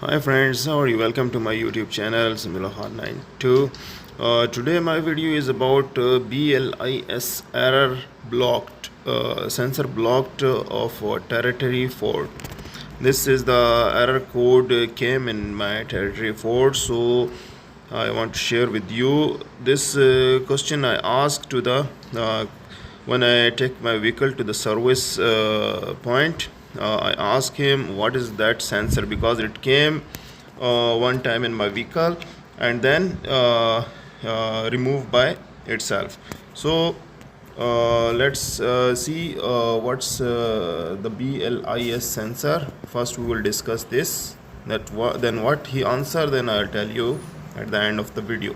Hi friends, how are you? Welcome to my YouTube channel Simulahan92. Today my video is about BLIS error blocked, sensor blocked of territory 4. This is the error code came in my territory 4, so I want to share with you this question I asked to the when I take my vehicle to the service point. I ask him what is that sensor, because it came one time in my vehicle and then removed by itself. So let's see what's the BLIS sensor. First we will discuss this, then what he answered, then I'll tell you at the end of the video.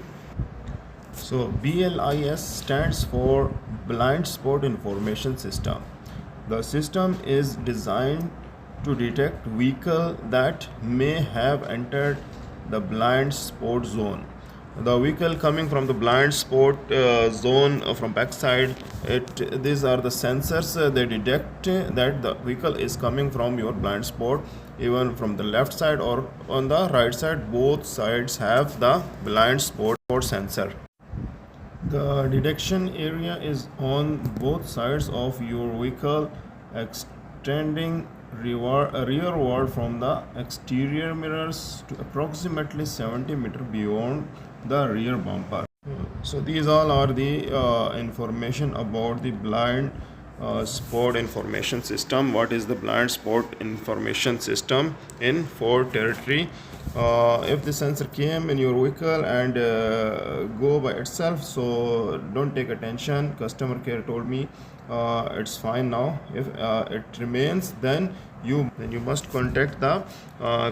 So BLIS stands for Blind Spot Information System. The system is designed to detect vehicles that may have entered the blind spot zone. The vehicle coming from the blind spot zone from backside, these are the sensors. They detect that the vehicle is coming from your blind spot, even from the left side or on the right side. Both sides have the blind spot sensor. The detection area is on both sides of your vehicle, extending rearward from the exterior mirrors to approximately 70 meters beyond the rear bumper. So these all are the information about the blind spot information system. What is the blind spot information system in Ford territory? If the sensor came in your vehicle and go by itself, so don't take attention. Customer care told me it's fine now. If it remains, then you must contact the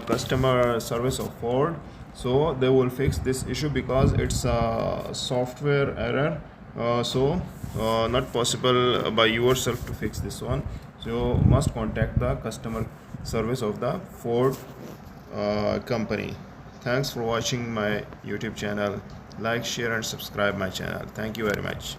customer service of Ford, so they will fix this issue, because it's a software error. Not possible by yourself to fix this one, so must contact the customer service of the Ford company. Thanks for watching my YouTube channel. Like, share and subscribe my channel. Thank you very much.